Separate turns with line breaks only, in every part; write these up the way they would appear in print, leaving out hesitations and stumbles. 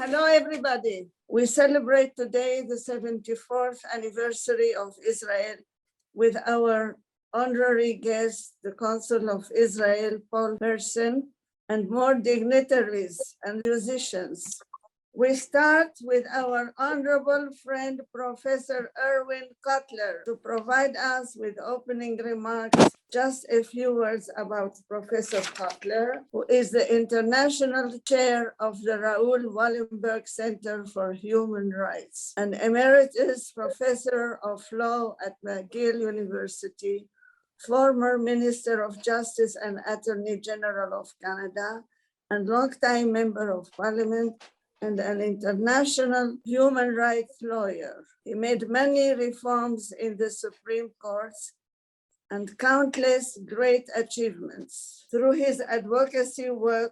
Hello, everybody. We celebrate today the 74th anniversary of Israel with our honorary guest, the Consul of Israel, Paul Person, and more dignitaries and musicians. We start with our honorable friend, Professor Erwin Cutler, to provide us with opening remarks. Just a few words about Professor Cutler, who is the international chair of the Raoul Wallenberg Center for Human Rights, an emeritus professor of law at McGill University, former Minister of Justice and Attorney General of Canada, and longtime member of Parliament, and an international human rights lawyer. He made many reforms in the Supreme Court and countless great achievements. Through his advocacy work,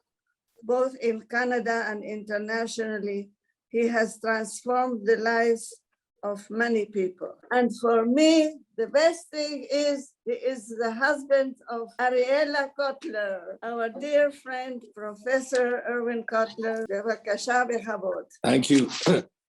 both in Canada and internationally, he has transformed the lives of many people. And for me, the best thing is he is the husband of Ariella Kotler, our dear friend, Professor Erwin Cutler. Bevakasha bechabod.
Thank you,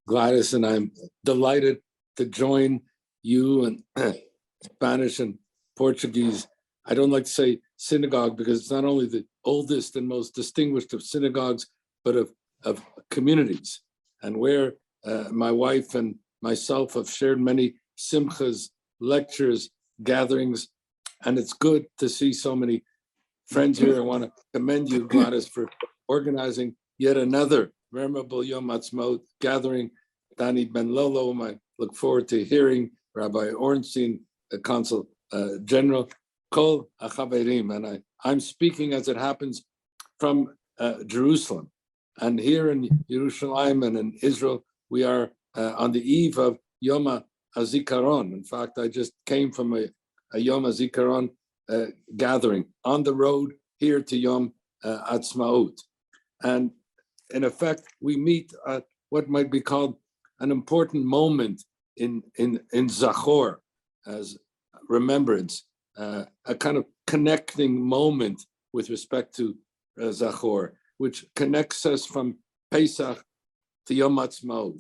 Gladys, and I'm delighted to join you and Spanish and Portuguese. I don't like to say synagogue because it's not only the oldest and most distinguished of synagogues, but of communities, and where my wife and myself have shared many simchas, lectures, gatherings, and it's good to see so many friends here. I want to commend you, Gladys, for organizing yet another memorable Yom Ha'Atzmaut gathering. Dani Ben Lolo, I look forward to hearing Rabbi Ornstein, the Consul General, Kol HaChaverim, and I'm speaking as it happens from Jerusalem. And here in Yerushalayim and in Israel, we are on the eve of Yom HaZikaron. In fact, I just came from a Yom HaZikaron gathering on the road here to Yom Ha'Atzmaut. And in effect, we meet at what might be called an important moment in Zachor, as remembrance, a kind of connecting moment with respect to Zachor, which connects us from Pesach to Yom Ha'atzmaut.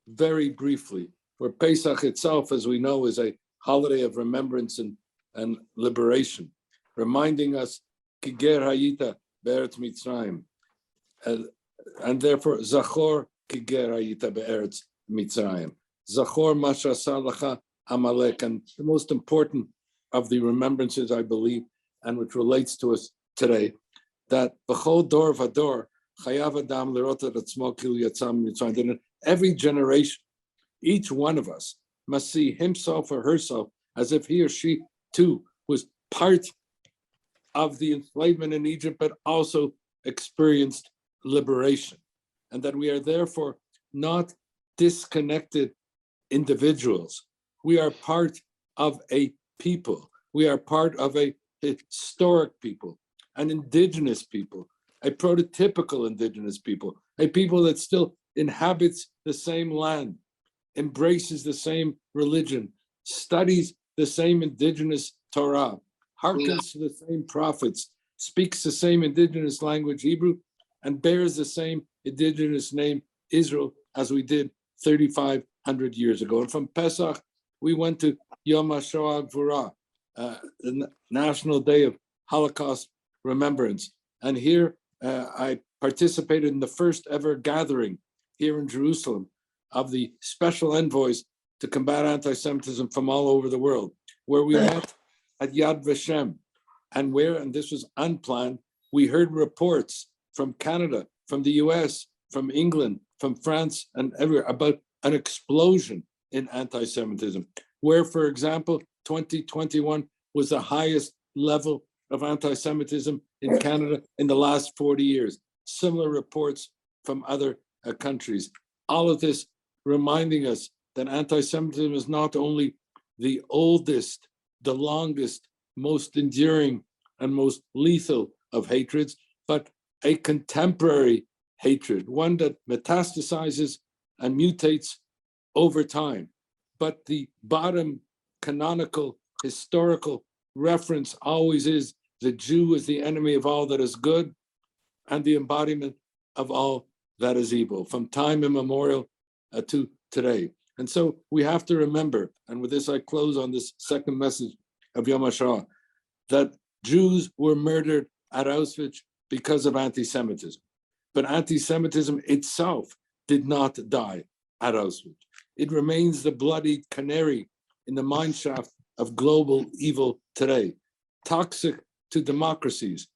Very briefly, for Pesach itself, as we know, is a holiday of remembrance and liberation, reminding us Kiger Hayita Be'eretz Mitzrayim, and therefore Zachor Kiger Hayita Be'eretz Mitzrayim, Zachor Mashasar Lacha Amalek, and the most important of the remembrances, I believe, and which relates to us today, that B'chol Dor Vador Chayav Adam Lerot et Atzmo Kilu Yatzam Mitzrayim. Every generation, each one of us must see himself or herself as if he or she too was part of the enslavement in Egypt, but also experienced liberation. And that we are therefore not disconnected individuals. We are part of a people. We are part of a historic people, an indigenous people, a prototypical indigenous people, a people that still inhabits the same land, embraces the same religion, studies the same indigenous Torah, hearkens to the same prophets, speaks the same indigenous language, Hebrew, and bears the same indigenous name, Israel, as we did 3,500 years ago. And from Pesach, we went to Yom HaShoah Gvura, the National Day of Holocaust Remembrance. And here I participated in the first ever gathering here in Jerusalem of the special envoys to combat anti-Semitism from all over the world, where we met at Yad Vashem, and this was unplanned, we heard reports from Canada, from the US, from England, from France, and everywhere about an explosion in anti-Semitism, where, for example, 2021 was the highest level of anti-Semitism in Canada in the last 40 years. Similar reports from other countries. All of this reminding us that anti-Semitism is not only the oldest, the longest, most enduring, and most lethal of hatreds, but a contemporary hatred, one that metastasizes and mutates over time. But the bottom canonical historical reference always is the Jew is the enemy of all that is good and the embodiment of all that is evil, from time immemorial to today. And so we have to remember, and with this I close on this second message of Yom HaShoah, that Jews were murdered at Auschwitz because of anti-Semitism. But anti-Semitism itself did not die at Auschwitz. It remains the bloody canary in the mineshaft of global evil today, toxic to democracies,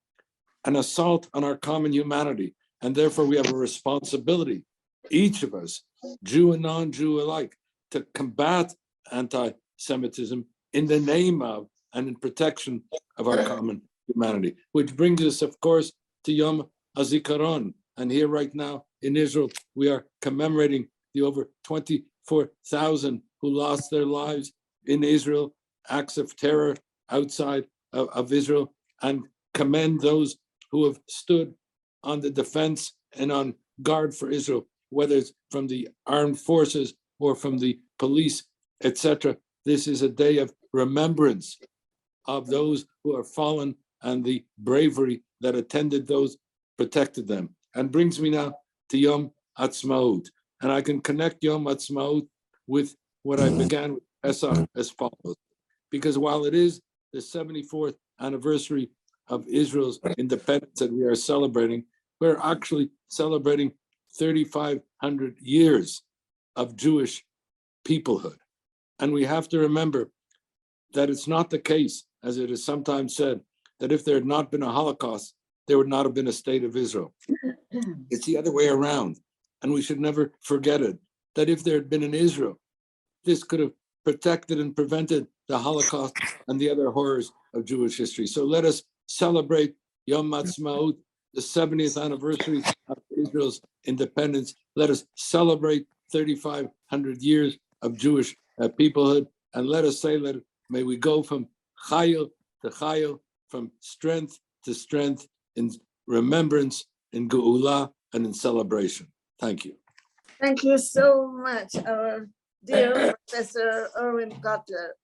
an assault on our common humanity. And therefore we have a responsibility, each of us, Jew and non-Jew alike, to combat anti-Semitism in the name of and in protection of our common humanity. Which brings us, of course, to Yom HaZikaron. And here right now in Israel, we are commemorating the over 24,000 who lost their lives in Israel, acts of terror outside of Israel, and commend those who have stood on the defense and on guard for Israel, whether it's from the armed forces or from the police, etc. This is a day of remembrance of those who are fallen and the bravery that attended those protected them. And brings me now to Yom Ha'Atzmaut. And I can connect Yom Ha'Atzmaut with what I began with Pesach as follows. Because while it is the 74th anniversary of Israel's independence that we are celebrating, we're actually celebrating 3,500 years of Jewish peoplehood. And we have to remember that it's not the case, as it is sometimes said, that if there had not been a Holocaust, there would not have been a state of Israel. It's the other way around. And we should never forget it, that if there had been an Israel, this could have protected and prevented the Holocaust and the other horrors of Jewish history. So let us celebrate Yom Ha'Atzmaut, the 70th anniversary of Israel's independence. Let us celebrate 3,500 years of Jewish peoplehood. And let us say, may we go from Chayil to Chayil, from strength to strength, in remembrance, in Geula, and in celebration. Thank you.
Thank you so much, our dear Professor Erwin Cutler.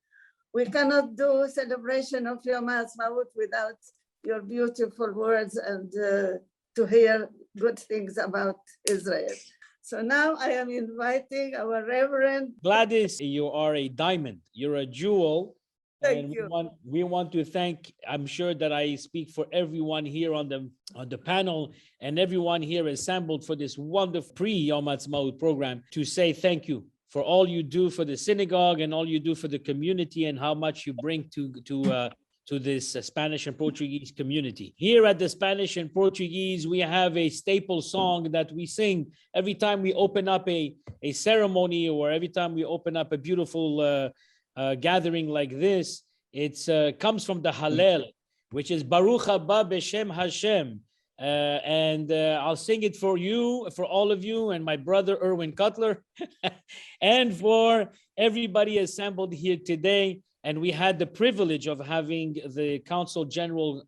We cannot do celebration of Yom Ha'Atzmaut without your beautiful words and to hear good things about Israel. So now I am inviting our Reverend.
Gladys, you are a diamond. You're a jewel.
Thank
And
you.
we want to thank, I'm sure that I speak for everyone here on the panel and everyone here assembled for this wonderful pre-Yom Ha'Atzmaut program, to say thank you for all you do for the synagogue and all you do for the community and how much you bring to this Spanish and Portuguese community. Here at the Spanish and Portuguese, we have a staple song that we sing every time we open up a ceremony, or every time we open up a beautiful gathering like this. It comes from the Hallel, which is Baruch haba b'shem Hashem. And I'll sing it for you, for all of you, and my brother Erwin Cutler, and for everybody assembled here today. And we had the privilege of having the Consul General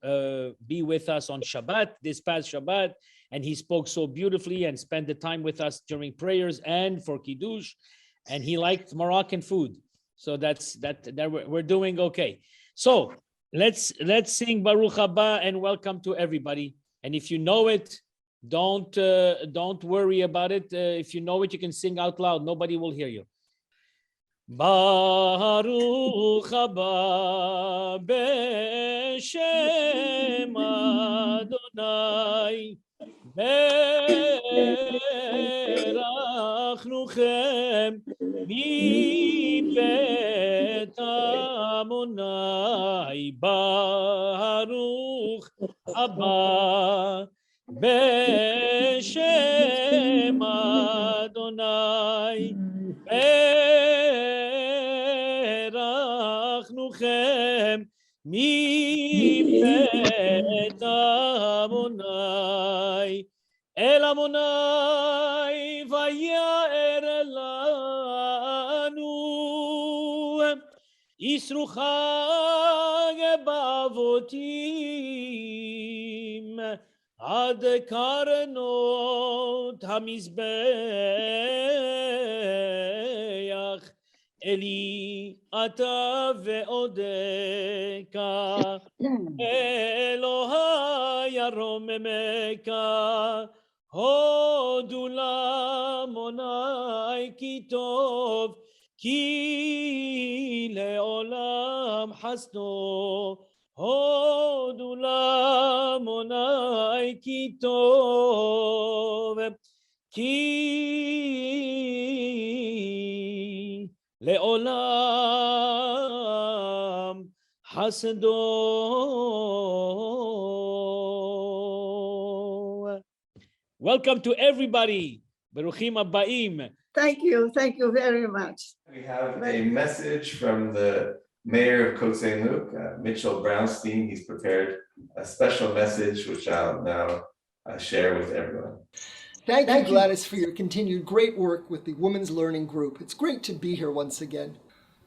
be with us on Shabbat, this past Shabbat, and he spoke so beautifully and spent the time with us during prayers and for Kiddush, and he liked Moroccan food. So that we're doing okay. So let's sing Baruch haba and welcome to everybody. And if you know it, don't worry about it. If you know it, you can sing out loud. Nobody will hear you. Baruch haba b'shem Adonai berachnuchem מבית עמוני. ברוך הבא בשם אדוני ברכנוכם מבית עמוני אל עמוני וירא לנו ישרו חג באבותים עד קרנות המזבח אלי אתה ועודך אלוהי ירוממך הודו לאדוני כי טוב, כי לעולם חסדו. הודו לאדוני כי טוב, כי לעולם חסדו. Welcome to everybody. Baruchim Abbaim.
Thank you very much.
We have a message from the mayor of Côte Saint-Luc, Mitchell Brownstein. He's prepared a special message, which I'll now share with everyone.
Thank you, Gladys, for your continued great work with the Women's Learning Group. It's great to be here once again.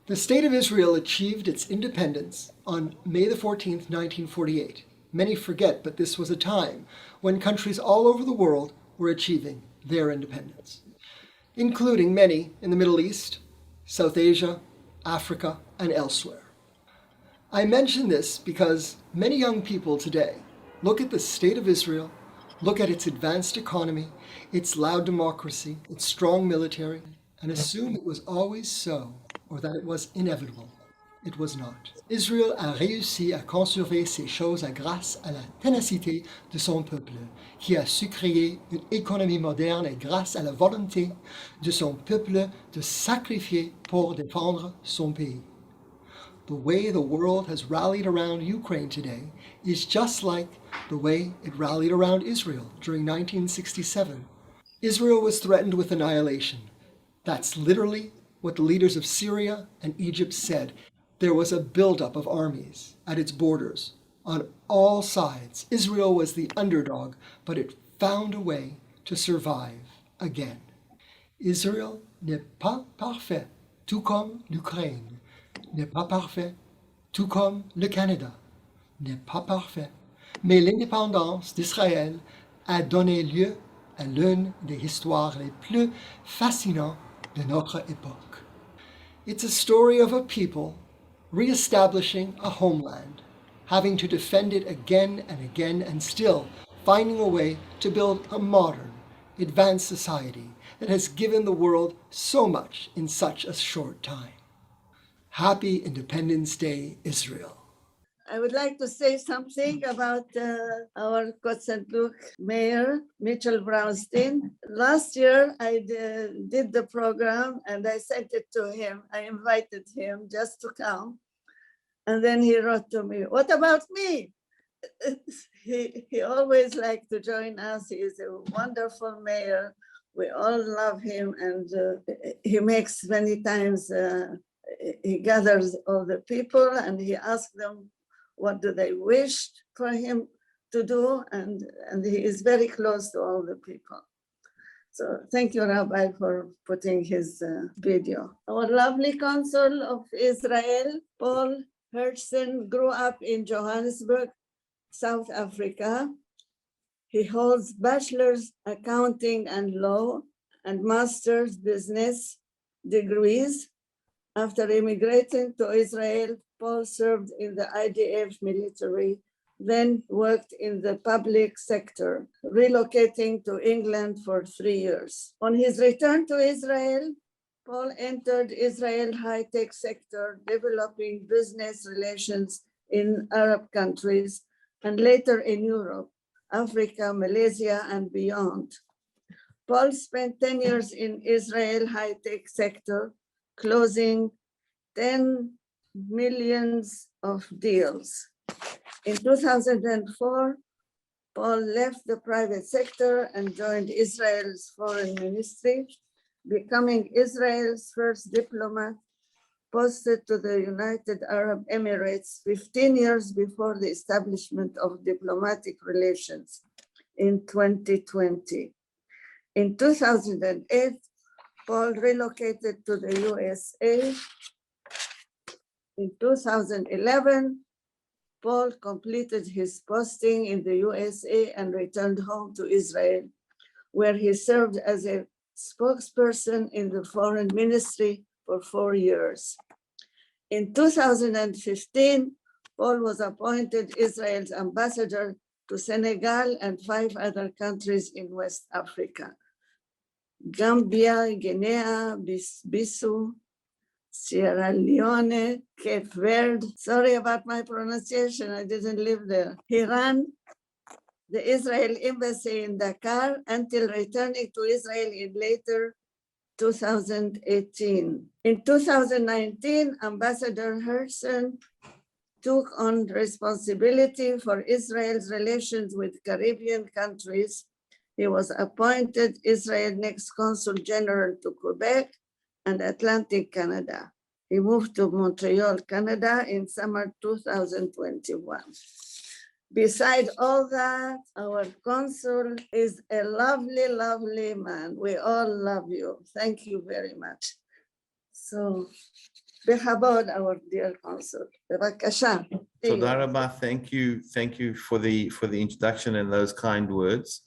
The State of Israel achieved its independence on May the 14th, 1948. Many forget, but this was a time when countries all over the world were achieving their independence, including many in the Middle East, South Asia, Africa, and elsewhere. I mention this because many young people today look at the State of Israel, look at its advanced economy, its loud democracy, its strong military, and assume it was always so, or that it was inevitable. It was not. Israel a réussi à conserver ces choses grâce à la ténacité de son peuple, qui a su créer une économie moderne et grâce à la volonté de son peuple de sacrifier pour défendre son pays. The way the world has rallied around Ukraine today is just like the way it rallied around Israel during 1967. Israel was threatened with annihilation. That's literally what the leaders of Syria and Egypt said. There was a buildup of armies at its borders on all sides. Israel was the underdog, but it found a way to survive again. Israel n'est pas parfait, tout comme l'Ukraine n'est pas parfait, tout comme le Canada n'est pas parfait. Mais l'indépendance d'Israël a donné lieu à l'une des histoires les plus fascinantes de notre époque. It's a story of a people reestablishing a homeland, having to defend it again and again, and still finding a way to build a modern, advanced society that has given the world so much in such a short time. Happy Independence Day, Israel.
I would like to say something about our Côte Saint-Luc mayor, Mitchell Brownstein. Last year, I did the program and I sent it to him. I invited him just to come. And then he wrote to me, "What about me?" He always liked to join us. He is a wonderful mayor. We all love him, and he makes many times, he gathers all the people and he asks them what do they wish for him to do, and he is very close to all the people. So thank you, Rabbi, for putting his video. Our lovely consul of Israel, Paul Hertzen, grew up in Johannesburg, South Africa. He holds bachelor's accounting and law and master's business degrees. After immigrating to Israel, Paul served in the IDF military, then worked in the public sector, relocating to England for 3 years. On his return to Israel, Paul entered Israel high-tech sector, developing business relations in Arab countries and later in Europe, Africa, Malaysia, and beyond. Paul spent 10 years in Israel high-tech sector, closing 10 millions of deals. In 2004, Paul left the private sector and joined Israel's foreign ministry, becoming Israel's first diplomat posted to the United Arab Emirates 15 years before the establishment of diplomatic relations in 2020. In 2008, Paul relocated to the USA. In 2011, Paul completed his posting in the USA and returned home to Israel, where he served as a spokesperson in the foreign ministry for 4 years. In 2015, Paul was appointed Israel's ambassador to Senegal and 5 other countries in West Africa: Gambia, Guinea, Bissau, Sierra Leone, Cape Verde. Sorry about my pronunciation, I didn't live there. He ran the Israel embassy in Dakar until returning to Israel in later 2018. In 2019, Ambassador Herson took on responsibility for Israel's relations with Caribbean countries. He was appointed Israel's next Consul General to Quebec and Atlantic Canada. He moved to Montreal, Canada in summer 2021. Beside all that, our consul is a lovely, lovely man. We all love you. Thank you very much. So, בכבוד, our dear consul. בבקשה.
Toda Rabba, thank you for the introduction and those kind words.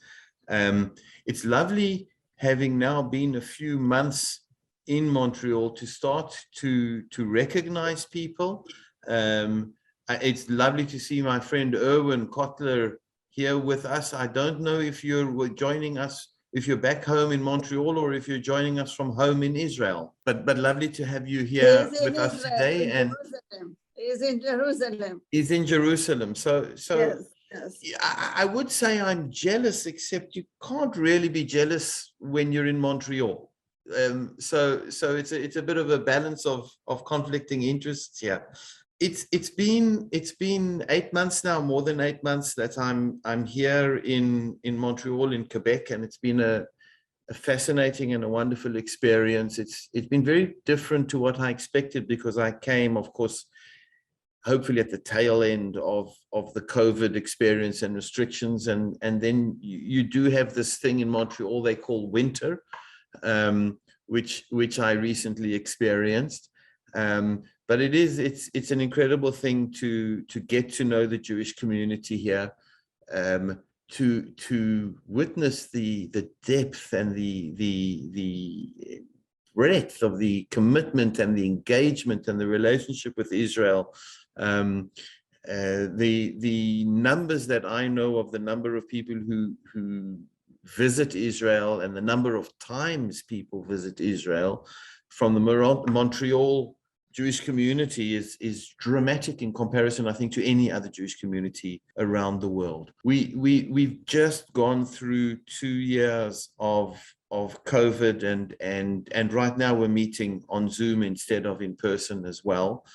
It's lovely having now been a few months in Montreal to start to recognize people. It's lovely to see my friend Erwin Kotler here with us. I don't know if you're joining us, if you're back home in Montreal or if you're joining us from home in Israel. But lovely to have you here with us today. And
he's in Jerusalem.
He's in Jerusalem. So
Yes.
I would say I'm jealous, except you can't really be jealous when you're in Montreal. So it's a bit of a balance of conflicting interests here. It's been 8 months now, more than 8 months that I'm here in Montreal, in Quebec, and it's been a fascinating and a wonderful experience. It's been very different to what I expected, because I came, of course, hopefully at the tail end of the COVID experience and restrictions, and then you do have this thing in Montreal they call winter, which I recently experienced. But it's an incredible thing to get to know the Jewish community here, to witness the depth and the breadth of the commitment and the engagement and the relationship with Israel. The numbers that I know of, the number of people who visit Israel and the number of times people visit Israel from the Montreal Jewish community is dramatic in comparison, I think, to any other Jewish community around the world. We've just gone through 2 years of COVID, and right now we're meeting on Zoom instead of in person as well.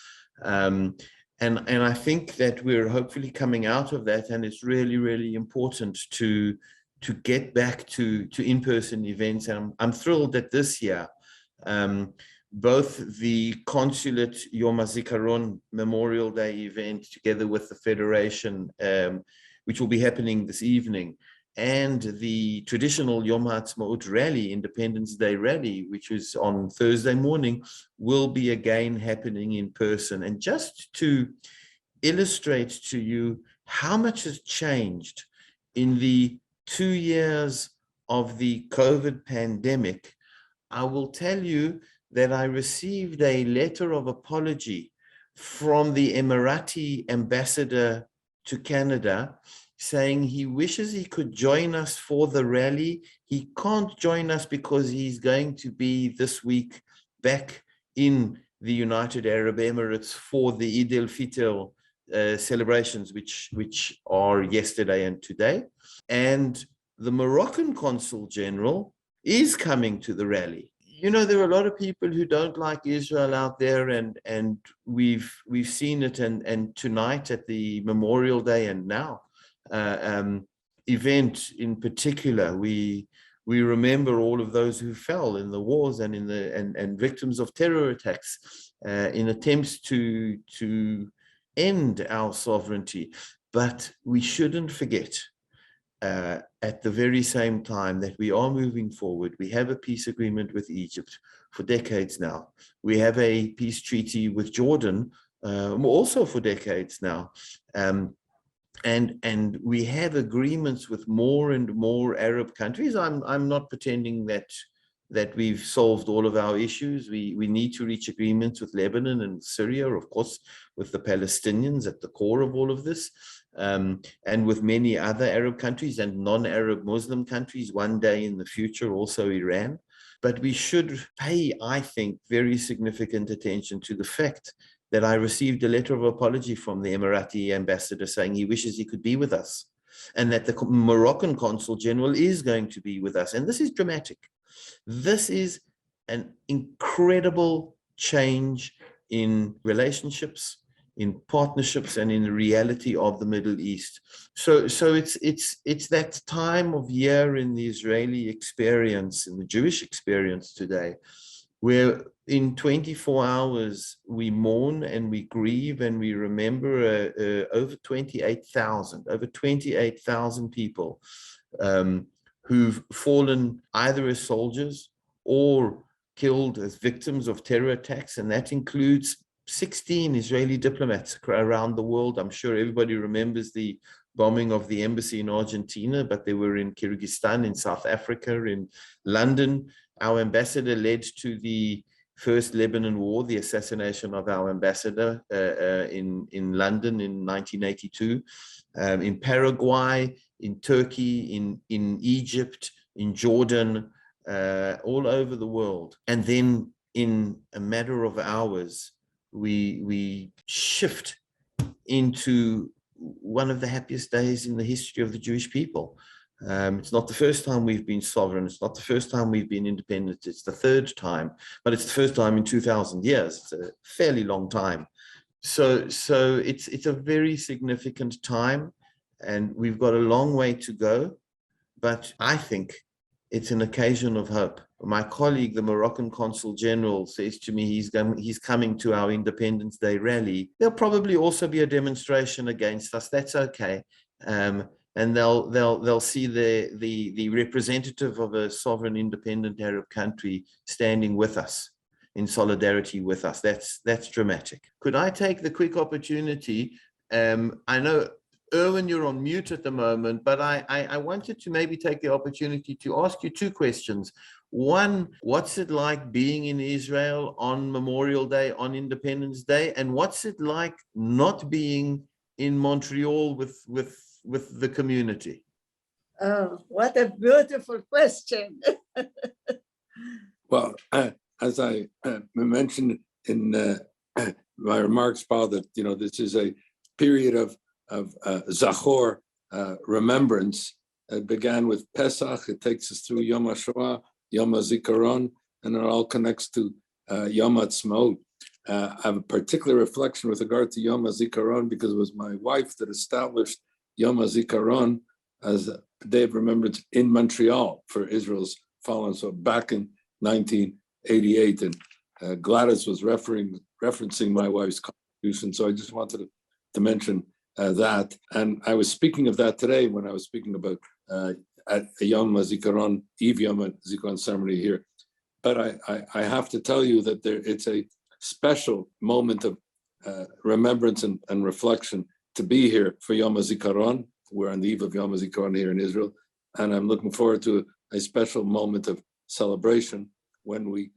And I think that we're hopefully coming out of that, and it's really, really important to get back to in-person events. And I'm thrilled that this year, both the Consulate Yom HaZikaron Memorial Day event together with the Federation, which will be happening this evening, and the traditional Yom Ha'Atzmaut rally, Independence Day rally, which is on Thursday morning, will be again happening in person. And just to illustrate to you how much has changed in the 2 years of the COVID pandemic, I will tell you that I received a letter of apology from the Emirati ambassador to Canada, saying he wishes he could join us for the rally. He can't join us because he's going to be this week back in the United Arab Emirates for the Eid al-Fitr celebrations, which are yesterday and today. And the Moroccan Consul General is coming to the rally. You know, there are a lot of people who don't like Israel out there, and we've seen it. And tonight at the Memorial Day and now event in particular, we remember all of those who fell in the wars and and victims of terror attacks in attempts to end our sovereignty. But we shouldn't forget, at the very same time, that we are moving forward. We have a peace agreement with Egypt for decades now. We have a peace treaty with Jordan also for decades now. And we have agreements with more and more Arab countries. I'm not pretending that that we've solved all of our issues. We need to reach agreements with Lebanon and Syria, of course, with the Palestinians at the core of all of this, and with many other Arab countries and non-Arab Muslim countries, one day in the future, also Iran. But we should pay, I think, very significant attention to the fact that I received a letter of apology from the Emirati ambassador saying he wishes he could be with us, and that the Moroccan consul general is going to be with us. And this is dramatic. This is an incredible change in relationships, in partnerships, and in the reality of the Middle East. So it's that time of year in the Israeli experience, in the Jewish experience today, where in 24 hours we mourn and we grieve and we remember over 28,000 people who've fallen either as soldiers or killed as victims of terror attacks, and that includes 16 Israeli diplomats around the world. I'm sure everybody remembers the bombing of the embassy in Argentina, but they were in Kyrgyzstan, in South Africa, in London. Our ambassador led to the First Lebanon War, the assassination of our ambassador in London in 1982, in Paraguay, in Turkey, in Egypt, in Jordan, all over the world. And then in a matter of hours, we shift into one of the happiest days in the history of the Jewish people. It's not the first time we've been sovereign. It's not the first time we've been independent. It's the third time, but it's the first time in 2,000 years. It's a fairly long time. So it's a very significant time, and we've got a long way to go, but I think it's an occasion of hope. My colleague, the Moroccan Consul General, says to me he's coming to our Independence Day rally. There'll probably also be a demonstration against us. That's okay. And they'll see the representative of a sovereign independent Arab country standing with us, in solidarity with us. That's dramatic. Could I take the quick opportunity? I know, Erwin, you're on mute at the moment, but I wanted to maybe take the opportunity to ask you two questions. One, what's it like being in Israel on Memorial Day, on Independence Day? And what's it like not being in Montreal with the community?
Oh, what a beautiful question.
Well, as I mentioned in my remarks, Paul, that this is a period of Zachor, remembrance. It began with Pesach. It takes us through Yom HaShoah, Yom HaZikaron, and it all connects to Yom Ha'Atzmaut. I have a particular reflection with regard to Yom HaZikaron because it was my wife that established Yom HaZikaron as a day of remembrance in Montreal for Israel's fallen. So back in 1988, and Gladys was referencing my wife's contribution. So I just wanted to mention that. And I was speaking of that today when I was speaking about at a Yom HaZikaron, Eve Yom HaZikaron ceremony here. But I have to tell you that it's a special moment of remembrance and reflection to be here for Yom HaZikaron. We're on the eve of Yom HaZikaron here in Israel, and I'm looking forward to a special moment of celebration when we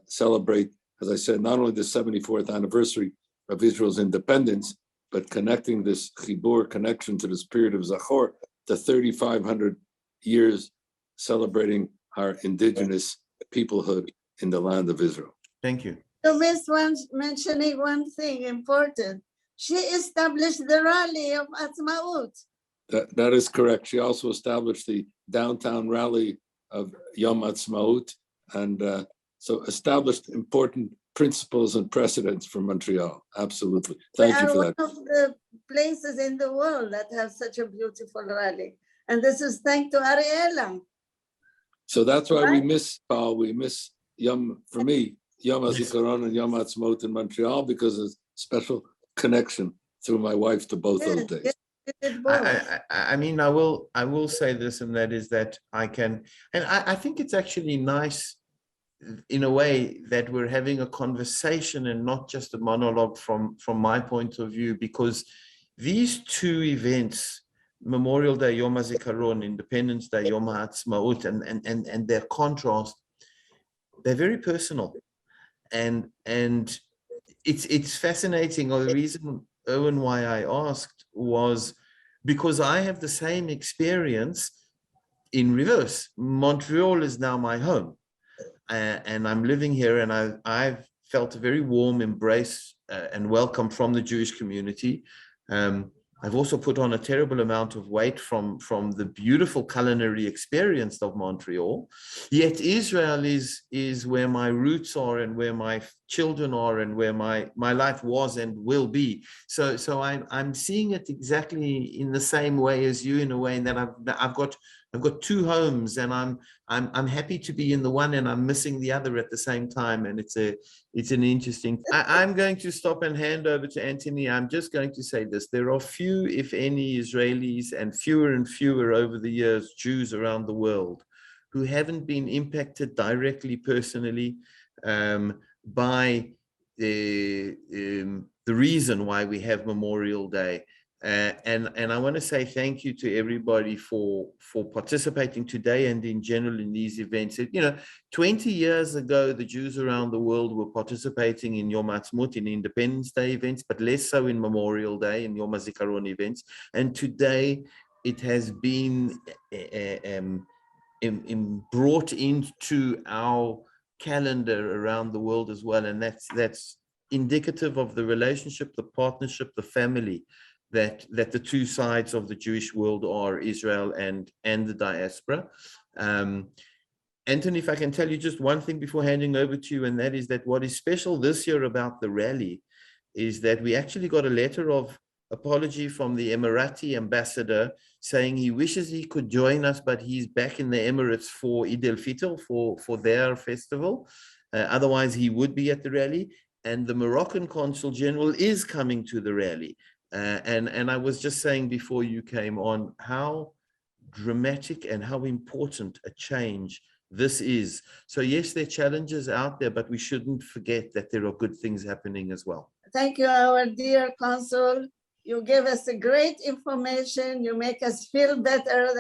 celebrate, as I said, not only the 74th anniversary of Israel's independence, but connecting this chibur connection to the spirit of Zachor, the 3,500 years celebrating our indigenous peoplehood in the land of Israel.
Thank you.
You missed mentioning one thing important. She established the rally of Atzmaut.
That is correct. She also established the downtown rally of Yom Ha'Atzmaut, and so established important principles and precedents for Montreal. Absolutely. Thank you for that.
We are one of the places in the world that have such a beautiful rally. And this is thanks to Ariella.
So that's why
Right.
we miss, Paul, we miss Yom HaZikaron and Yom Ha'atzmaut in Montreal because of special connection through my wife to both those days.
Yes, you did both.
I mean, I will say this, and that is that I think it's actually nice in a way that we're having a conversation and not just a monologue from my point of view, because these two events, Memorial Day, Yom HaZikaron, Independence Day, Yom Ha'atzmaut, and their contrast, they're very personal. And it's fascinating, or the reason, Owen, why I asked was because I have the same experience in reverse. Montreal is now my home, and I'm living here, and I've felt a very warm embrace and welcome from the Jewish community. I've also put on a terrible amount of weight from the beautiful culinary experience of Montreal. Yet Israel is where my roots are, and where my children are, and where my life was and will be. So I'm seeing it exactly in the same way as you, in a way, in that I've got two homes, and I'm happy to be in the one, and I'm missing the other at the same time. And it's an interesting. I'm going to stop and hand over to Anthony. I'm just going to say this: there are few, if any, Israelis, and fewer over the years, Jews around the world, who haven't been impacted directly, personally, by the reason why we have Memorial Day. And I want to say thank you to everybody for participating today and in general in these events. 20 years ago, the Jews around the world were participating in Yom Ha'atzmaut, in Independence Day events, but less so in Memorial Day and Yom HaZikaron events. And today it has been brought into our calendar around the world as well. And that's indicative of the relationship, the partnership, the family that the two sides of the Jewish world are, Israel and the diaspora. Anthony, if I can tell you just one thing before handing over to you, and that is that what is special this year about the rally is that we actually got a letter of apology from the Emirati ambassador saying he wishes he could join us, but he's back in the Emirates for Eid al-Fitr, for their festival. Otherwise, he would be at the rally. And the Moroccan consul general is coming to the rally. And I was just saying before you came on how dramatic and how important a change this is. So yes, there are challenges out there, but we shouldn't forget that there are good things happening as well.
Thank you, our dear consul. You gave us a great information. You make us feel better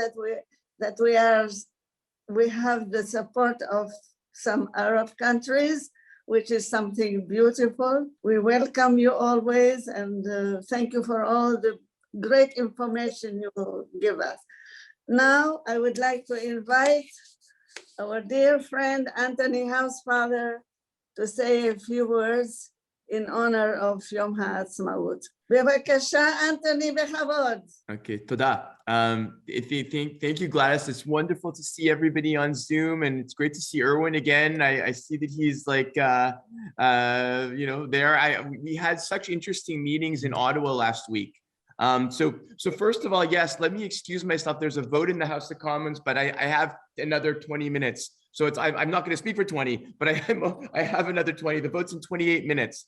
that we have the support of some Arab countries, which is something beautiful. We welcome you always, and thank you for all the great information you give us. Now, I would like to invite our dear friend, Anthony Housefather, to say a few words in honor of Yom Ha'atzmaut. Bevakasha, Anthony, bechavod.
Okay, toda. Thank you, Gladys. It's wonderful to see everybody on Zoom, and it's great to see Erwin again. I see that he's like, there. We had such interesting meetings in Ottawa last week. So first of all, yes, let me excuse myself. There's a vote in the House of Commons, but I have another 20 minutes. So I'm not going to speak for 20, but I have another 20. The vote's in 28 minutes.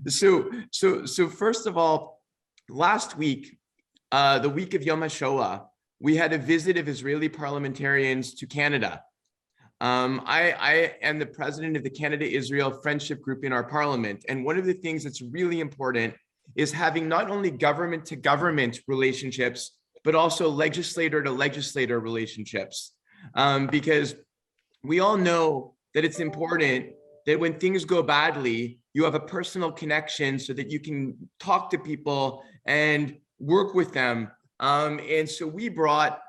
So first of all, last week, the week of Yom HaShoah, we had a visit of Israeli parliamentarians to Canada. I am the president of the Canada-Israel Friendship Group in our parliament. And one of the things that's really important is having not only government-to-government relationships, but also legislator-to-legislator relationships. Because we all know that it's important that when things go badly, you have a personal connection so that you can talk to people and work with them. And so we brought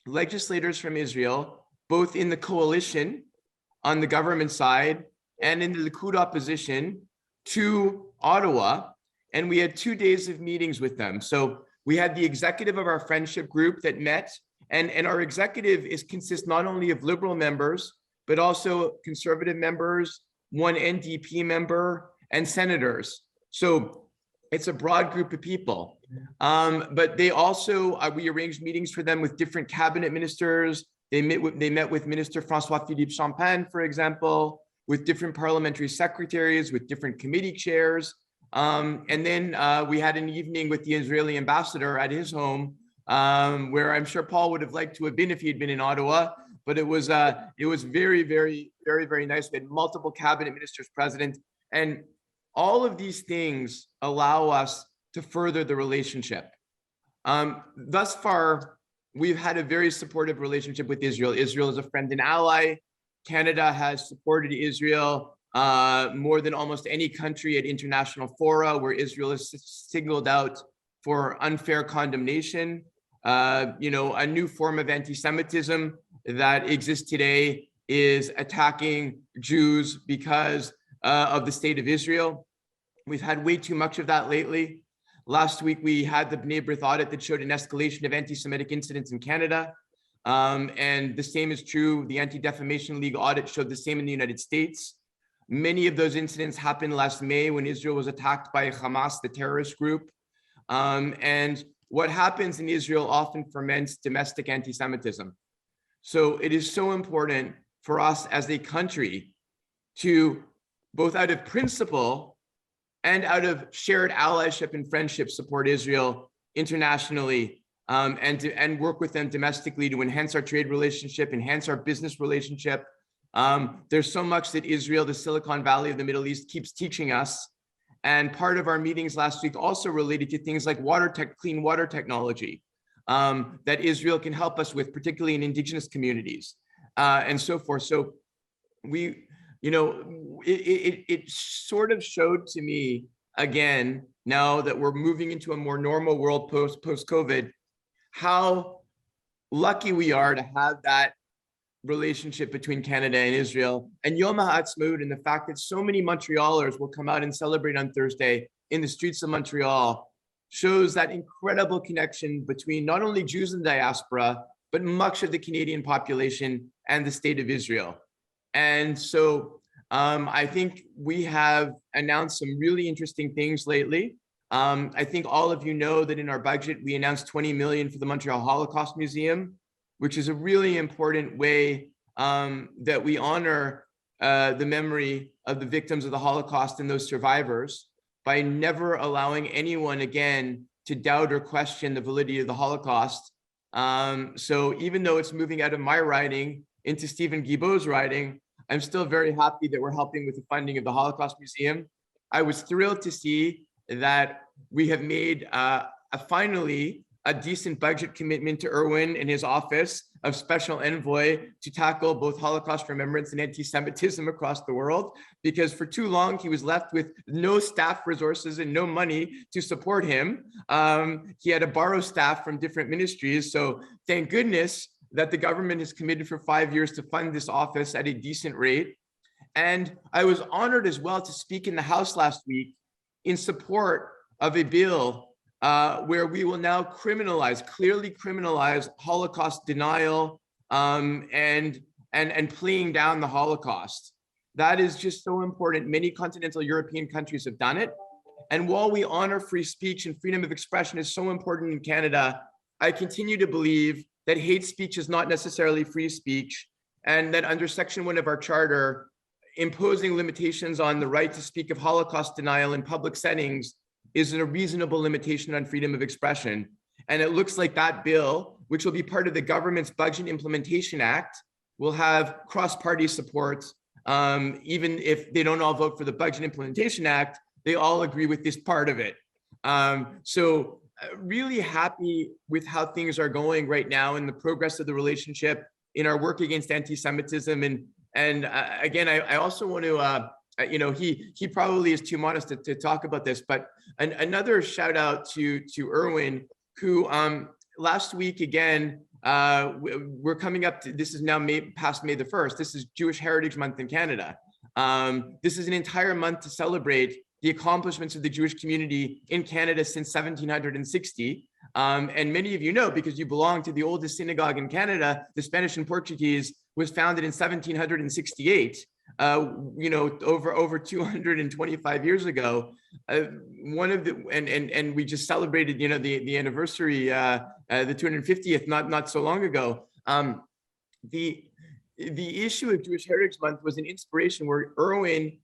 legislators from Israel, both in the coalition on the government side and in the Likud opposition, to Ottawa. And we had 2 days of meetings with them. So we had the executive of our friendship group that met, and our executive consists not only of Liberal members, but also Conservative members, one NDP member, and senators. So it's a broad group of people. But they also, we arranged meetings for them with different cabinet ministers. They met with Minister François-Philippe Champagne, for example, with different parliamentary secretaries, with different committee chairs. And then we had an evening with the Israeli ambassador at his home, where I'm sure Paul would have liked to have been if he had been in Ottawa. But it was very, very, very, very nice. We had multiple cabinet ministers present, and all of these things allow us to further the relationship. Thus far, we've had a very supportive relationship with Israel. Israel is a friend and ally Canada has supported Israel more than almost any country at international fora where Israel is singled out for unfair condemnation. A new form of anti-Semitism that exists today is attacking Jews because of the state of Israel. We've had way too much of that lately. Last week, we had the B'nai B'rith audit that showed an escalation of anti-Semitic incidents in Canada. And the same is true. The Anti-Defamation League audit showed the same in the United States. Many of those incidents happened last May when Israel was attacked by Hamas, the terrorist group. And what happens in Israel often ferments domestic anti-Semitism. So it is so important for us as a country to, both out of principle and out of shared allyship and friendship, support Israel internationally, and work with them domestically to enhance our trade relationship, enhance our business relationship. There's so much that Israel, the Silicon Valley of the Middle East, keeps teaching us. And part of our meetings last week also related to things like clean water technology that Israel can help us with, particularly in indigenous communities and so forth. So it sort of showed to me, again, now that we're moving into a more normal world post-COVID, how lucky we are to have that relationship between Canada and Israel, and Yom Ha'Atzmaut, and the fact that so many Montrealers will come out and celebrate on Thursday in the streets of Montreal shows that incredible connection between not only Jews in diaspora, but much of the Canadian population and the state of Israel. And so I think we have announced some really interesting things lately. I think all of you know that in our budget, we announced $20 million for the Montreal Holocaust Museum, which is a really important way that we honor the memory of the victims of the Holocaust and those survivors by never allowing anyone again to doubt or question the validity of the Holocaust. So even though it's moving out of my writing into Stephen Guilbeault's writing, I'm still very happy that we're helping with the funding of the Holocaust Museum. I was thrilled to see that we have made finally a decent budget commitment to Irwin and his office of special envoy to tackle both Holocaust remembrance and anti-Semitism across the world, because for too long he was left with no staff resources and no money to support him. He had to borrow staff from different ministries. So thank goodness that the government has committed for 5 years to fund this office at a decent rate. And I was honored as well to speak in the House last week in support of a bill where we will now clearly criminalize Holocaust denial and playing down the Holocaust. That is just so important. Many continental European countries have done it. And while we honor free speech and freedom of expression is so important in Canada, I continue to believe that hate speech is not necessarily free speech, and that under Section 1 of our charter, imposing limitations on the right to speak of Holocaust denial in public settings is a reasonable limitation on freedom of expression. And it looks like that bill, which will be part of the government's Budget Implementation Act, will have cross-party support. Even if they don't all vote for the Budget Implementation Act, they all agree with this part of it. So really happy with how things are going right now in the progress of the relationship in our work against anti-Semitism. And again, I also want to, he probably is too modest to talk about this, but another shout out to Irwin, who last week, again, we're coming up to, this is now past May the 1st. This is Jewish Heritage Month in Canada. This is an entire month to celebrate the accomplishments of the Jewish community in Canada since 1760. And many of you know, because you belong to the oldest synagogue in Canada, the Spanish and Portuguese, was founded in 1768. Over 225 years ago. And we just celebrated, the anniversary, the 250th, not so long ago. The issue of Jewish Heritage Month was an inspiration where Irwin,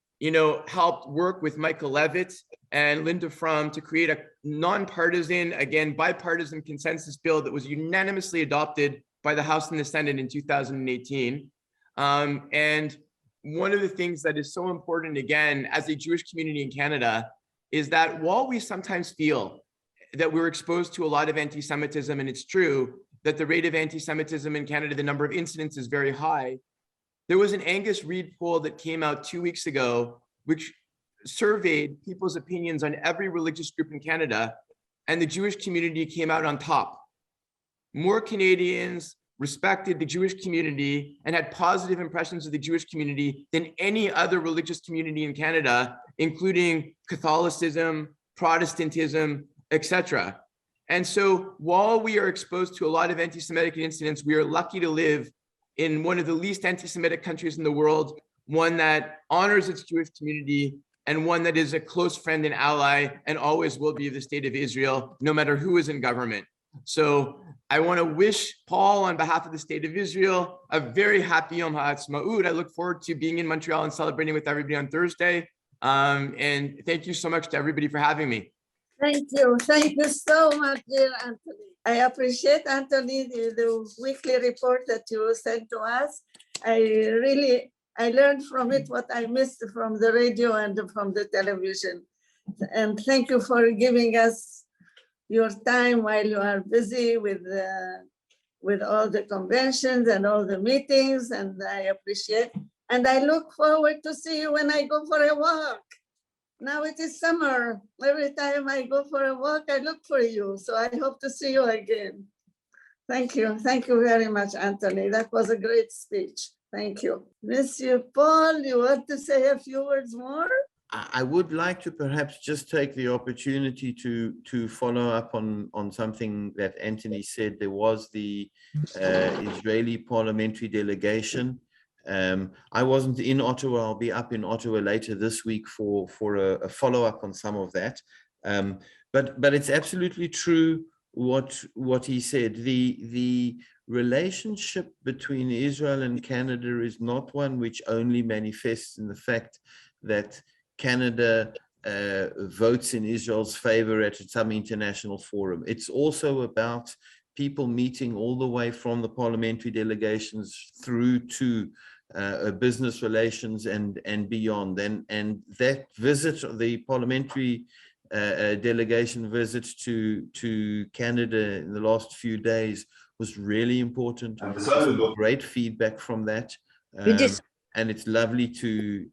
helped work with Michael Levitt and Linda Fromm to create a nonpartisan, again, bipartisan consensus bill that was unanimously adopted by the House and the Senate in 2018. And one of the things that is so important, again, as a Jewish community in Canada, is that while we sometimes feel that we're exposed to a lot of anti-Semitism, and it's true that the rate of anti-Semitism in Canada, the number of incidents is very high, There was an Angus Reid poll that came out 2 weeks ago, which surveyed people's opinions on every religious group in Canada, and the Jewish community came out on top. More Canadians respected the Jewish community and had positive impressions of the Jewish community than any other religious community in Canada, including Catholicism, Protestantism, etc. And so while we are exposed to a lot of anti-Semitic incidents, we are lucky to live in one of the least anti-Semitic countries in the world, one that honors its Jewish community, and one that is a close friend and ally and always will be of the state of Israel, no matter who is in government. So I want to wish Paul, on behalf of the state of Israel, a very happy Yom Ha'Atzmaut. I look forward to being in Montreal and celebrating with everybody on Thursday. And thank you so much to everybody for having me.
Thank you. Thank you so much, dear Anthony. I appreciate, Anthony, the weekly report that you sent to us. I learned from it what I missed from the radio and from the television. And thank you for giving us your time while you are busy with all the conventions and all the meetings, and I appreciate. And I look forward to see you when I go for a walk. Now it is summer. Every time I go for a walk, I look for you. So I hope to see you again. Thank you. Thank you very much, Anthony. That was a great speech. Thank you. Monsieur Paul, you want to say a few words more?
I would like to perhaps just take the opportunity to follow up on something that Anthony said. There was the Israeli parliamentary delegation. I wasn't in Ottawa. I'll be up in Ottawa later this week for a follow-up on some of that. But it's absolutely true what he said. The relationship between Israel and Canada is not one which only manifests in the fact that Canada votes in Israel's favor at some international forum. It's also about people meeting all the way from the parliamentary delegations through to business relations and beyond. And that visit, the parliamentary delegation visit to Canada in the last few days was really important. Great feedback from that. And it's lovely to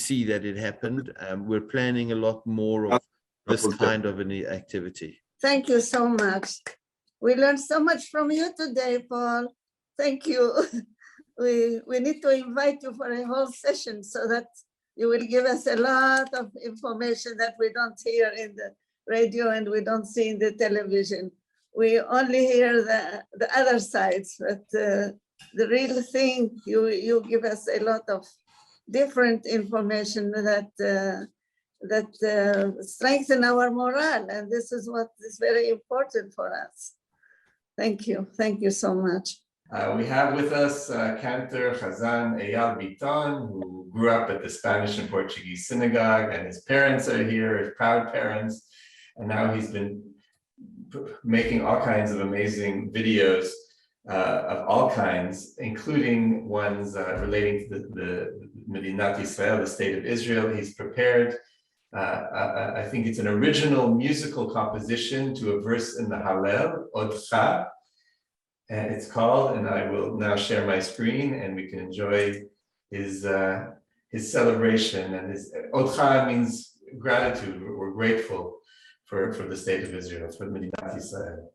see that it happened. We're planning a lot more of this kind of an activity.
Thank you so much. We learned so much from you today, Paul. Thank you. We need to invite you for a whole session so that you will give us a lot of information that we don't hear in the radio and we don't see in the television. We only hear the other sides, but the real thing, you give us a lot of different information that strengthen our morale, and this is what is very important for us. Thank you so much.
We have with us Cantor Chazan Eyal Biton, who grew up at the Spanish and Portuguese synagogue, and his parents are here, his proud parents, and now he's been making all kinds of amazing videos of all kinds, including ones relating to the Medinat Israel, the state of Israel. He's prepared, I think it's an original musical composition to a verse in the Hallel, Odcha, and it's called, and I will now share my screen and we can enjoy his celebration. And his Odcha means gratitude. We're grateful for the state of Israel, for Medinat Israel.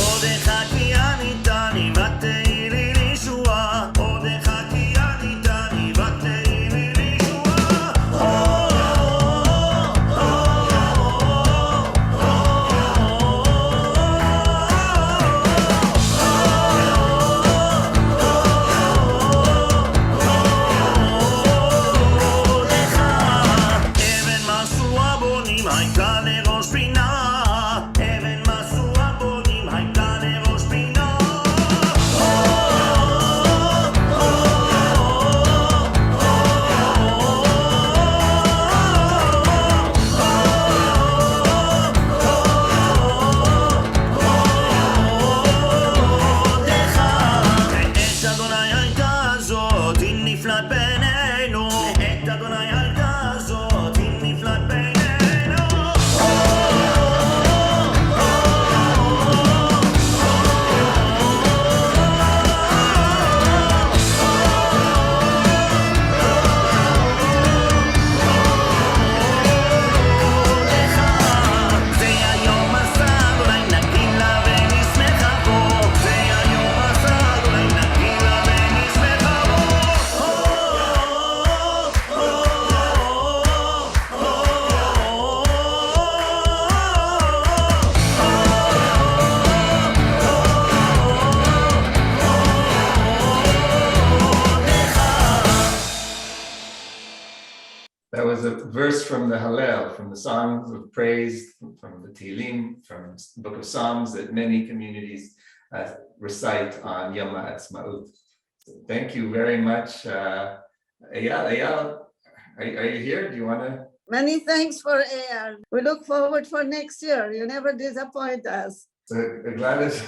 Odcha ki ani tani vatei li Yeshua.
was a verse from the Hallel, from the songs of praise, from the Tehillim, from the book of Psalms that many communities recite on Yom Ha'Atzmaut. So thank you very much. Eyal, are you here? Do you want to?
Many thanks for Eyal. We look forward for next year. You never disappoint us.
So Gladys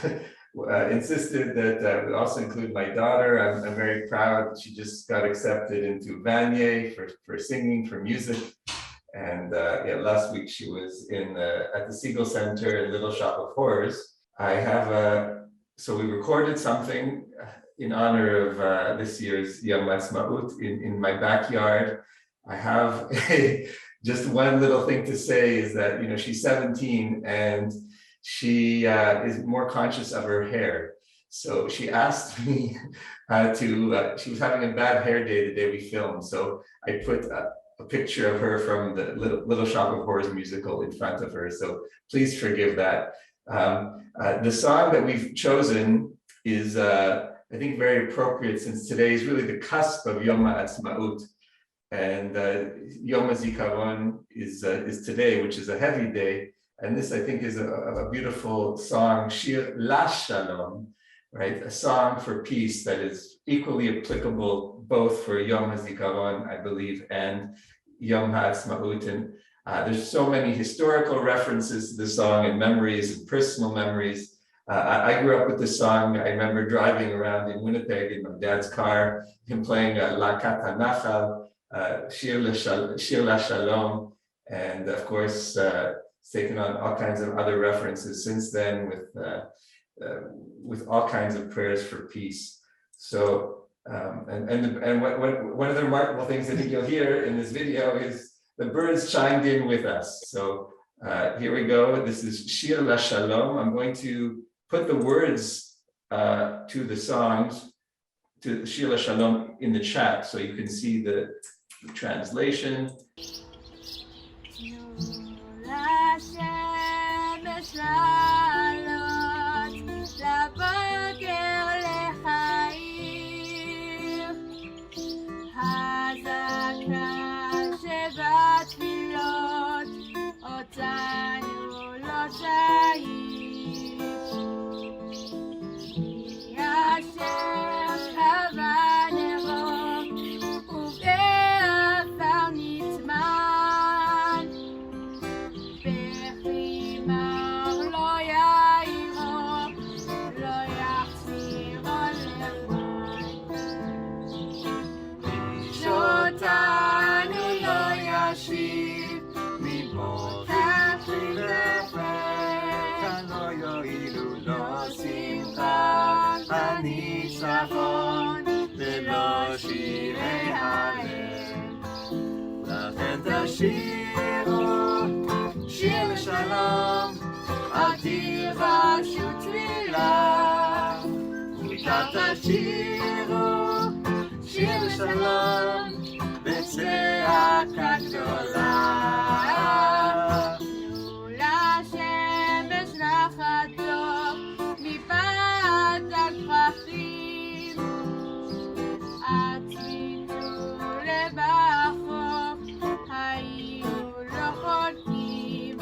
insisted that we also include my daughter. I'm very proud. She just got accepted into Vanier for singing, for music. And last week she was at the Siegel Center in Little Shop of Horrors. So we recorded something in honor of this year's Yom Ha'Atzmaut in my backyard. I have just one little thing to say is that, she's 17 and she is more conscious of her hair. So she asked me she was having a bad hair day the day we filmed. So I put a picture of her from the Little Shop of Horrors musical in front of her. So please forgive that. The song that we've chosen is, I think, very appropriate since today is really the cusp of Yom Ha'Atzmaut. And Yom HaZikaron is today, which is a heavy day. And this, I think, is a beautiful song, Shir LaShalom, right? A song for peace that is equally applicable both for Yom HaZikaron, I believe, and Yom Ha'Atzmaut. And there's so many historical references to the song and memories and personal memories. I grew up with this song. I remember driving around in Winnipeg in my dad's car, him playing Lakat HaNachal, Shir LaShalom, and of course, it's taken on all kinds of other references since then with all kinds of prayers for peace. So, and one of the remarkable things I think you'll hear in this video is the birds chimed in with us. So here we go. This is Shir LaShalom. I'm going to put the words to the songs, to Shir LaShalom, in the chat so you can see the translation.
שירו, שיר לשלום, אל תירשו תפילה. וכך תשירו, שיר לשלום, בצעקה גדולה. תנו לשמש נחתו, מפת הפרחים, הצמיתו לבחור. היו לא חולקים,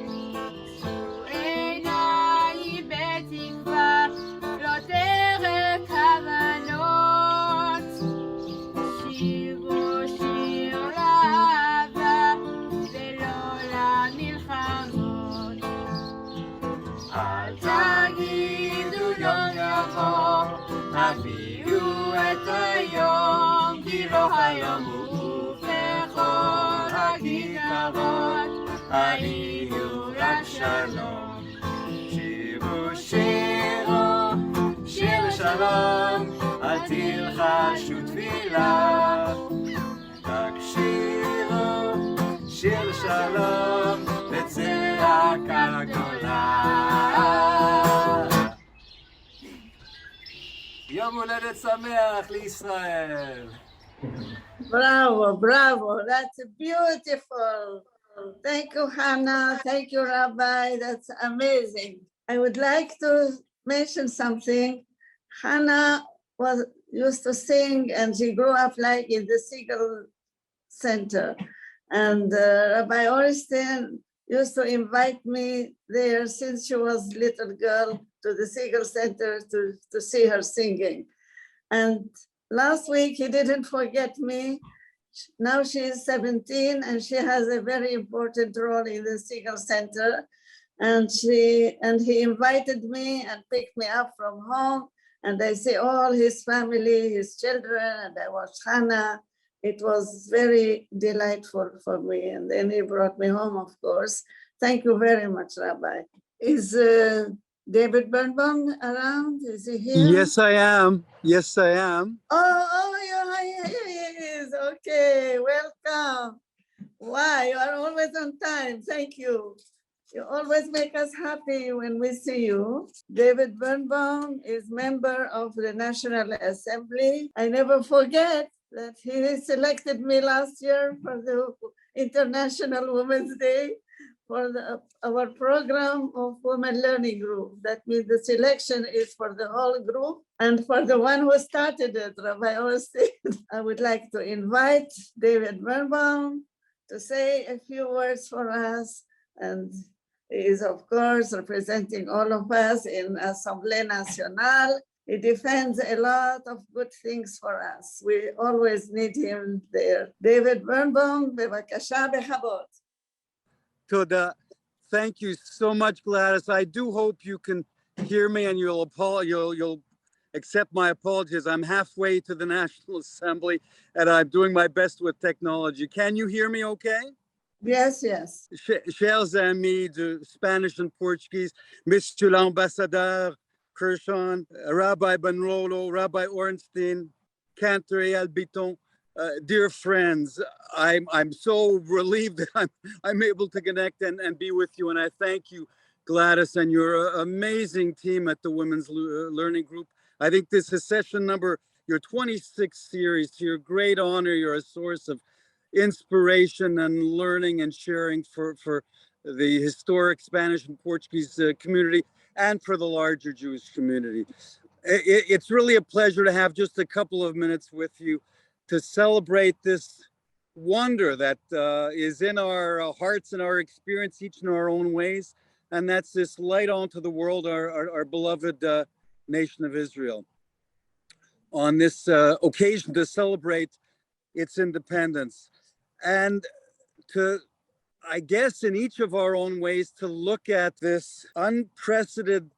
נישאו עיניי בתקווה, לא תרק כוונות. שירו שיר לאהבה ולא למלחמות. אל תגידו לא יבוא, הביאו את היום, כי לא היום הוא הכיכרות, היו רק שלום. שירו שירו, שיר לשלום, אל תלחשו תפילה. רק שירו, שיר לשלום, בצעקה גדולה. יום הולדת שמח לישראל.
Bravo, bravo. That's beautiful. Thank you, Hannah. Thank you, Rabbi. That's amazing. I would like to mention something. Hannah used to sing, and she grew up like in the Siegel Center. And Rabbi Orestein used to invite me there since she was little girl to the Siegel Center to see her singing. And last week he didn't forget me. Now she is 17 and she has a very important role in the Siegel Center. And he invited me and picked me up from home. And I see all his family, his children, and I watched Hannah. It was very delightful for me. And then he brought me home, of course. Thank you very much, Rabbi. Is David Birnbaum around? Is he here?
Yes, I am. Yes, I am.
Yeah, he is. Okay, welcome. Why? You are always on time. Thank you. You always make us happy when we see you. David Birnbaum is member of the National Assembly. I never forget that he selected me last year for the International Women's Day for our program of Women Learning Group. That means the selection is for the whole group. And for the one who started it, Rabbi Orestein, I would like to invite David Birnbaum to say a few words for us. And he is, of course, representing all of us in Assemblée Nationale. He defends a lot of good things for us. We always need him there. David Birnbaum, bevakasha bechabod.
Toda. Thank you so much, Gladys. I do hope you can hear me and you'll accept my apologies. I'm halfway to the National Assembly and I'm doing my best with technology. Can you hear me okay?
Yes, yes.
Chers amis de Spanish and Portuguese, Monsieur l'Ambassadeur Kirshon, Rabbi Benrolo, Rabbi Ornstein, Cantor Eyal Biton, dear friends, I'm so relieved that I'm able to connect and be with you. And I thank you, Gladys, and your amazing team at the Women's Learning Group. I think this is session number, your 26th series. To your great honor, you're a source of inspiration and learning and sharing for the historic Spanish and Portuguese community and for the larger Jewish community. It's really a pleasure to have just a couple of minutes with you to celebrate this wonder that is in our hearts and our experience, each in our own ways. And that's this light onto the world, our beloved nation of Israel. On this occasion to celebrate its independence. And to, I guess, in each of our own ways, to look at this unprecedented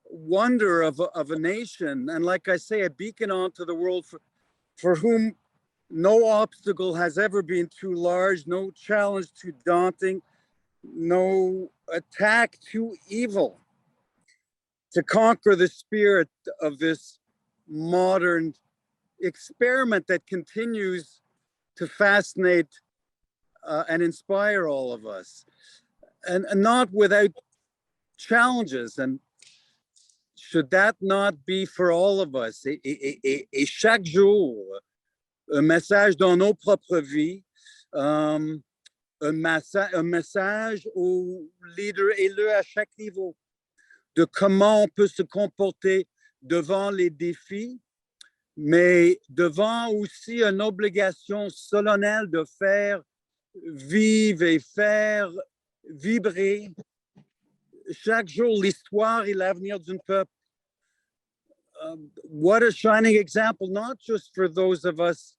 wonder of a nation. And like I say, a beacon onto the world for whom no obstacle has ever been too large, no challenge too daunting, no attack too evil to conquer the spirit of this modern experiment that continues to fascinate and inspire all of us, and not without challenges. And should that not be for all of us? Et chaque jour, un message dans nos propres vies, un message aux leaders élus à chaque niveau de comment on peut se comporter devant les défis, mais devant aussi une obligation solennelle de faire vivre et faire vibrer chaque jour l'histoire et l'avenir d'un peuple. What a shining example, not just for those of us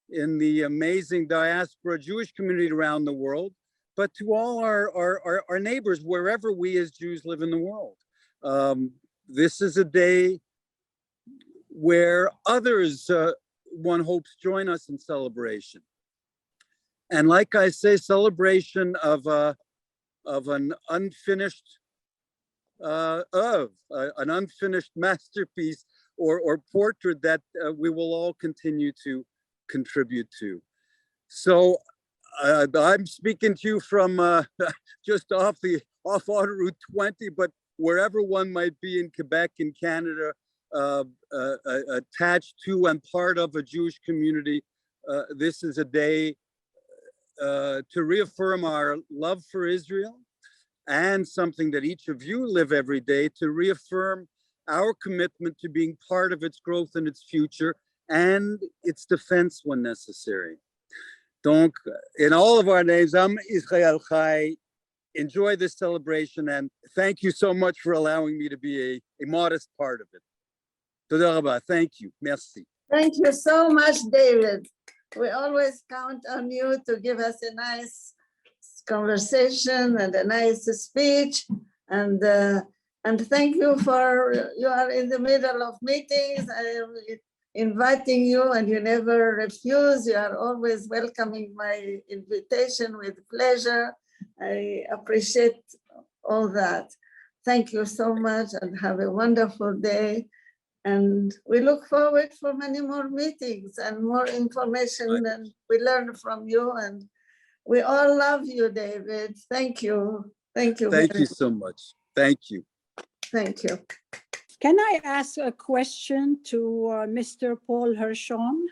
in the amazing diaspora Jewish community around the world, but to all our neighbors, wherever we as Jews live in the world. This is a day where others, one hopes, join us in celebration. And like I say, celebration of an unfinished an unfinished masterpiece or portrait that we will all continue to contribute to. So I'm speaking to you from just off Autoroute 20, but wherever one might be in Quebec, in Canada, attached to and part of a Jewish community, this is a day to reaffirm our love for Israel, and something that each of you live every day, to reaffirm our commitment to being part of its growth and its future and its defense when necessary. Donc, in all of our names, I'm Israel Chai. Enjoy this celebration, and thank you so much for allowing me to be a modest part of it. Toda rabba. Thank you. Merci.
Thank you so much, David. We always count on you to give us a nice conversation and a nice speech. And thank you for, you are in the middle of meetings. I am inviting you and you never refuse. You are always welcoming my invitation with pleasure. I appreciate all that. Thank you so much and have a wonderful day. And we look forward for many more meetings and more information, and we learn from you. And we all love you, David. Thank you. Thank you.
Thank
very
you so much. Thank you.
Thank you.
Can I ask a question to Mr. Paul Hershon?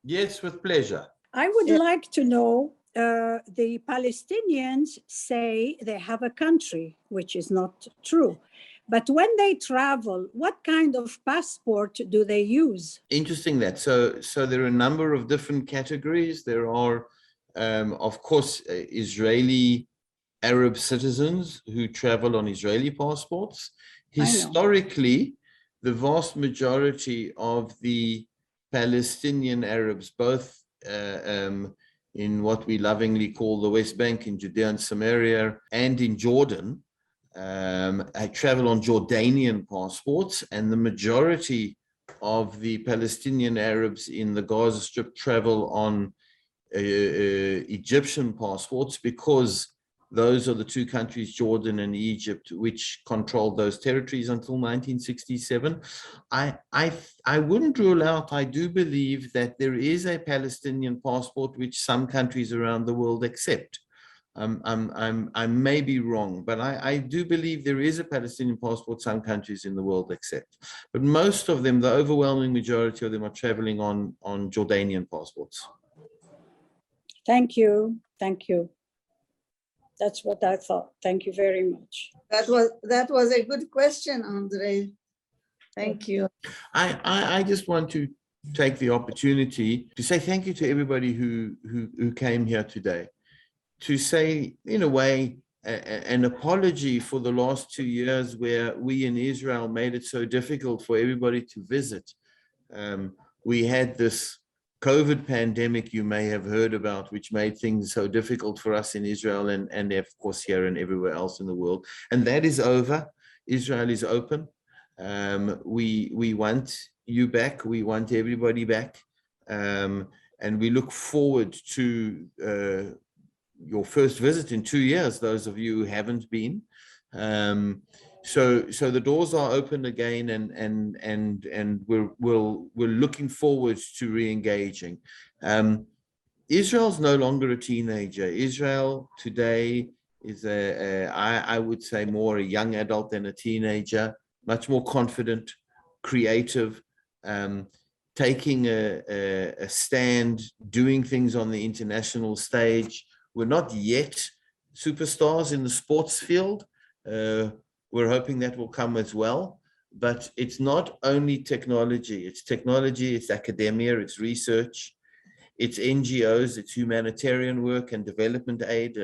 Yes, with pleasure.
I would
Yeah.
like to know, the Palestinians say they have a country, which is not true. But when they travel, what kind of passport do they use?
Interesting that. So there are a number of different categories. There are, of course, Israeli Arab citizens who travel on Israeli passports. Historically, the vast majority of the Palestinian Arabs, both in what we lovingly call the West Bank, in Judea and Samaria, and in Jordan, I travel on Jordanian passports, and the majority of the Palestinian Arabs in the Gaza Strip travel on Egyptian passports, because those are the two countries, Jordan and Egypt, which controlled those territories until 1967. I wouldn't rule out, I do believe that there is a Palestinian passport which some countries around the world accept. I may be wrong, but I do believe there is a Palestinian passport some countries in the world accept. But most of them, the overwhelming majority of them, are traveling on Jordanian passports.
Thank you. Thank you. That's what I thought. Thank you very much.
That was a good question, Andre. Thank you.
I just want to take the opportunity to say thank you to everybody who came here today. To say, in a way, an apology for the last 2 years where we in Israel made it so difficult for everybody to visit. We had this COVID pandemic you may have heard about, which made things so difficult for us in Israel and of course here and everywhere else in the world. And that is over. Israel is open. We want you back. We want everybody back. And we look forward to your first visit in 2 years, those of you who haven't been. So the doors are open again, and we're looking forward to re-engaging. Israel's no longer a teenager. Israel today is I would say more a young adult than a teenager, much more confident, creative, taking a stand, doing things on the international stage. We're not yet superstars in the sports field. We're hoping that will come as well. But it's not only technology. It's academia, it's research, it's NGOs, it's humanitarian work and development aid.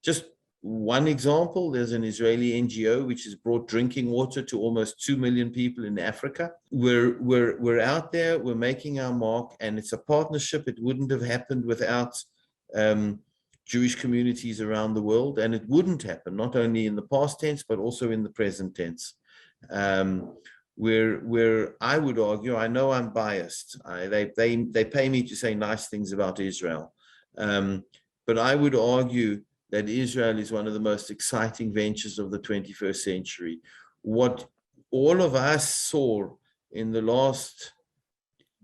Just one example, there's an Israeli NGO which has brought drinking water to almost 2 million people in Africa. We're out there, we're making our mark, and it's a partnership. It wouldn't have happened without Jewish communities around the world, and it wouldn't happen, not only in the past tense, but also in the present tense. Where I would argue, I know I'm biased. They pay me to say nice things about Israel. But I would argue that Israel is one of the most exciting ventures of the 21st century. What all of us saw in the last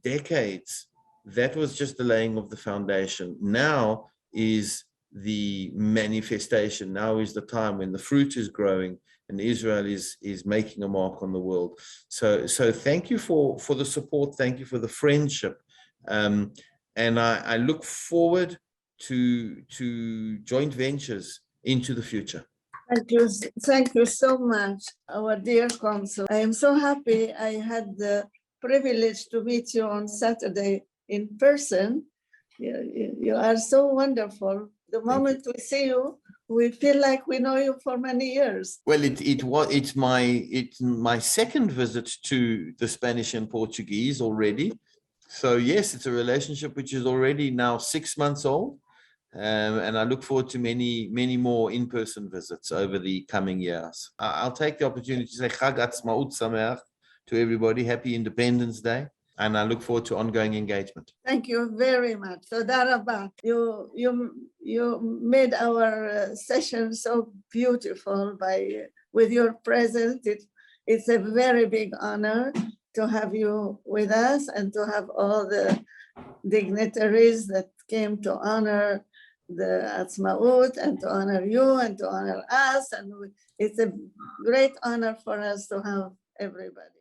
decades, that was just the laying of the foundation. Now is the manifestation. Now is the time when the fruit is growing and Israel is making a mark on the world. So thank you for the support. Thank you for the friendship. And I look forward to joint ventures into the future.
Thank you so much, our dear consul. I am so happy I had the privilege to meet you on Saturday in person. You are so wonderful. The moment we see you, we feel like we know you for many years.
Well, it's my second visit to the Spanish and Portuguese already. So yes, it's a relationship which is already now 6 months old. And I look forward to many more in-person visits over the coming years. I'll take the opportunity to say Chag Atzmaut Sameach to everybody. Happy Independence Day. And I look forward to ongoing engagement.
Thank you very much. Toda rabba. You made our session so beautiful with your presence. It's a very big honor to have you with us and to have all the dignitaries that came to honor the Atzmaut and to honor you and to honor us. And it's a great honor for us to have everybody.